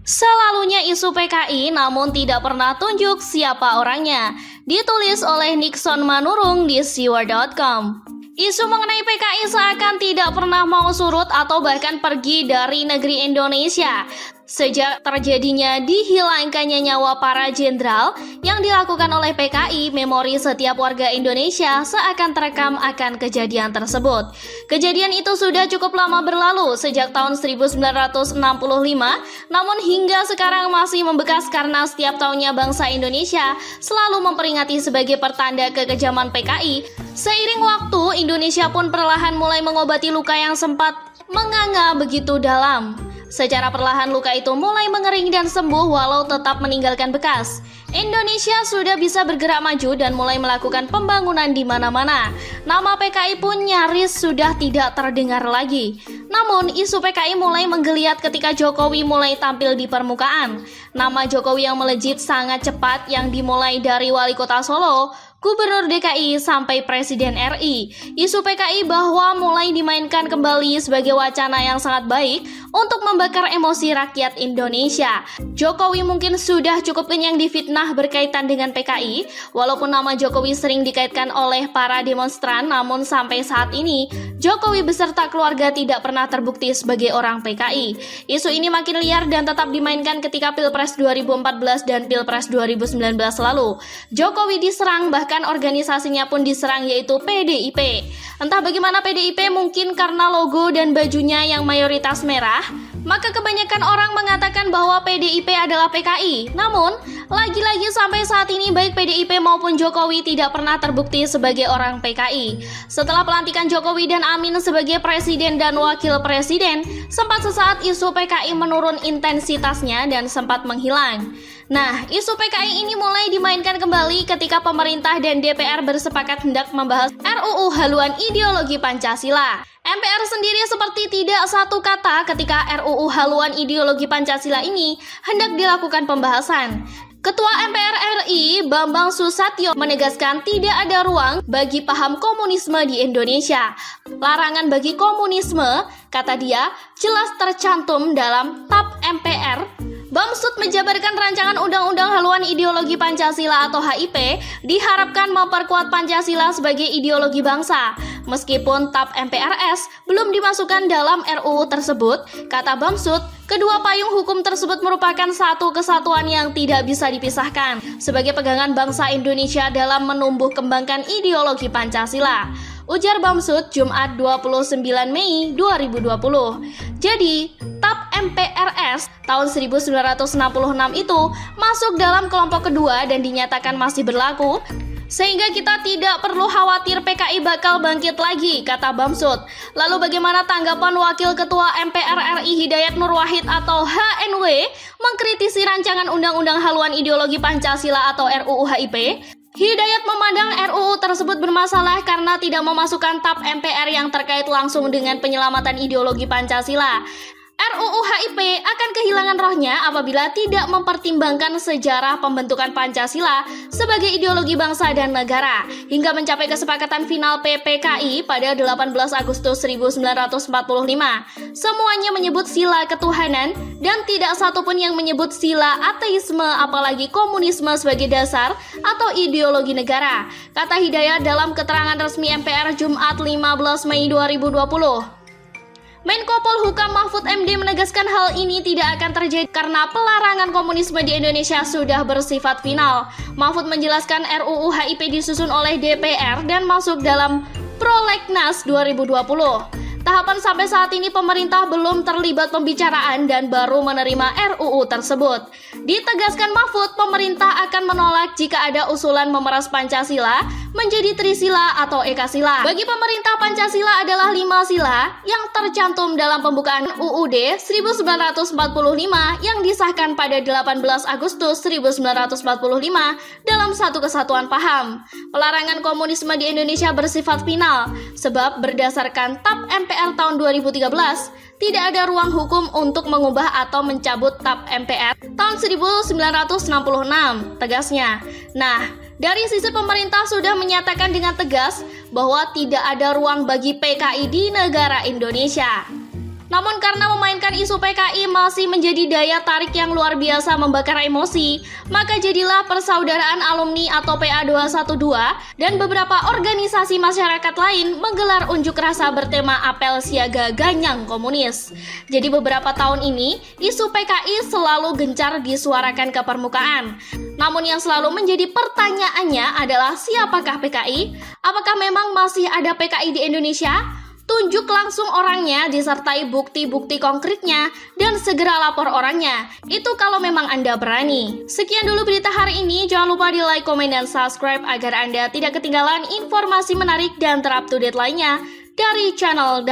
Selalunya isu PKI namun tidak pernah tunjuk siapa orangnya. Ditulis oleh Nixon Manurung di siwar.com. Isu mengenai PKI seakan tidak pernah mau surut atau bahkan pergi dari negeri Indonesia. Sejak terjadinya dihilangkannya nyawa para jenderal yang dilakukan oleh PKI, memori setiap warga Indonesia seakan terekam akan kejadian tersebut. Kejadian itu sudah cukup lama berlalu, sejak tahun 1965, namun hingga sekarang masih membekas karena setiap tahunnya bangsa Indonesia selalu memperingati sebagai pertanda kekejaman PKI. Seiring waktu, Indonesia pun perlahan mulai mengobati luka yang sempat menganga begitu dalam. Secara perlahan luka itu mulai mengering dan sembuh walau tetap meninggalkan bekas. Indonesia sudah bisa bergerak maju dan mulai melakukan pembangunan di mana-mana. Nama PKI pun nyaris sudah tidak terdengar lagi. Namun, isu PKI mulai menggeliat ketika Jokowi mulai tampil di permukaan. Nama Jokowi yang melejit sangat cepat yang dimulai dari wali kota Solo, Gubernur DKI sampai Presiden RI. Isu PKI bahwa mulai dimainkan kembali sebagai wacana yang sangat baik untuk membakar emosi rakyat Indonesia. Jokowi mungkin sudah cukup kenyang difitnah berkaitan dengan PKI, walaupun nama Jokowi sering dikaitkan oleh para demonstran, namun sampai saat ini Jokowi beserta keluarga tidak pernah terbukti sebagai orang PKI. Isu ini makin liar dan tetap dimainkan ketika Pilpres 2014 dan Pilpres 2019 lalu. Jokowi diserang, bahkan organisasinya pun diserang, yaitu PDIP. Entah bagaimana PDIP, mungkin karena logo dan bajunya yang mayoritas merah, maka kebanyakan orang mengatakan bahwa PDIP adalah PKI. Namun, lagi-lagi sampai saat ini baik PDIP maupun Jokowi tidak pernah terbukti sebagai orang PKI. Setelah pelantikan Jokowi dan Amin sebagai presiden dan wakil presiden, sempat sesaat isu PKI menurun intensitasnya dan sempat menghilang. Nah, isu PKI ini mulai dimainkan kembali ketika pemerintah dan DPR bersepakat hendak membahas RUU Haluan Ideologi Pancasila. MPR sendiri seperti tidak satu kata ketika RUU Haluan Ideologi Pancasila ini hendak dilakukan pembahasan. Ketua MPR RI, Bambang Susatyo, menegaskan tidak ada ruang bagi paham komunisme di Indonesia. Larangan bagi komunisme, kata dia, jelas tercantum dalam TAP MPR. Bamsud menjabarkan rancangan Undang-Undang Haluan Ideologi Pancasila atau HIP diharapkan memperkuat Pancasila sebagai ideologi bangsa. Meskipun TAP MPRS belum dimasukkan dalam RUU tersebut, kata Bamsud, kedua payung hukum tersebut merupakan satu kesatuan yang tidak bisa dipisahkan sebagai pegangan bangsa Indonesia dalam menumbuh kembangkan ideologi Pancasila. Ujar Bamsud Jumat 29 Mei 2020. Jadi, TAP MPRS tahun 1966 itu masuk dalam kelompok kedua dan dinyatakan masih berlaku, sehingga kita tidak perlu khawatir PKI bakal bangkit lagi, kata Bamsud. Lalu bagaimana tanggapan Wakil Ketua MPR RI Hidayat Nur Wahid atau HNW mengkritisi rancangan Undang-Undang Haluan Ideologi Pancasila atau RUU HIP? Hidayat memandang RUU tersebut bermasalah karena tidak memasukkan TAP MPR yang terkait langsung dengan penyelamatan ideologi Pancasila. RUU HIP akan kehilangan rohnya apabila tidak mempertimbangkan sejarah pembentukan Pancasila sebagai ideologi bangsa dan negara hingga mencapai kesepakatan final PPKI pada 18 Agustus 1945. Semuanya menyebut sila ketuhanan dan tidak satupun yang menyebut sila ateisme apalagi komunisme sebagai dasar atau ideologi negara, kata Hidayat dalam keterangan resmi MPR Jumat 15 Mei 2020. Menko Polhukam Mahfud MD menegaskan hal ini tidak akan terjadi karena pelarangan komunisme di Indonesia sudah bersifat final. Mahfud menjelaskan RUU HIP disusun oleh DPR dan masuk dalam Prolegnas 2020. Tahapan sampai saat ini pemerintah belum terlibat pembicaraan dan baru menerima RUU tersebut. Ditegaskan Mahfud, pemerintah akan menolak jika ada usulan memeras Pancasila menjadi Trisila atau Ekasila. Bagi pemerintah, Pancasila adalah 5 sila yang tercantum dalam pembukaan UUD 1945 yang disahkan pada 18 Agustus 1945 dalam satu kesatuan paham. Pelarangan komunisme di Indonesia bersifat final, sebab berdasarkan TAP MPR tahun 2013, tidak ada ruang hukum untuk mengubah atau mencabut TAP MPR tahun 1966, tegasnya. Nah, dari sisi pemerintah sudah menyatakan dengan tegas bahwa tidak ada ruang bagi PKI di negara Indonesia. Namun karena memainkan dikarenakan isu PKI masih menjadi daya tarik yang luar biasa membakar emosi, maka jadilah Persaudaraan Alumni atau PA212 dan beberapa organisasi masyarakat lain menggelar unjuk rasa bertema apel siaga Ganyang Komunis. Jadi beberapa tahun ini, isu PKI selalu gencar disuarakan ke permukaan. Namun yang selalu menjadi pertanyaannya adalah siapakah PKI? Apakah memang masih ada PKI di Indonesia? Tunjuk langsung orangnya disertai bukti-bukti konkretnya dan segera lapor orangnya. Itu kalau memang Anda berani. Sekian dulu berita hari ini. Jangan lupa di like, komen, dan subscribe agar Anda tidak ketinggalan informasi menarik dan terupdate lainnya dari channel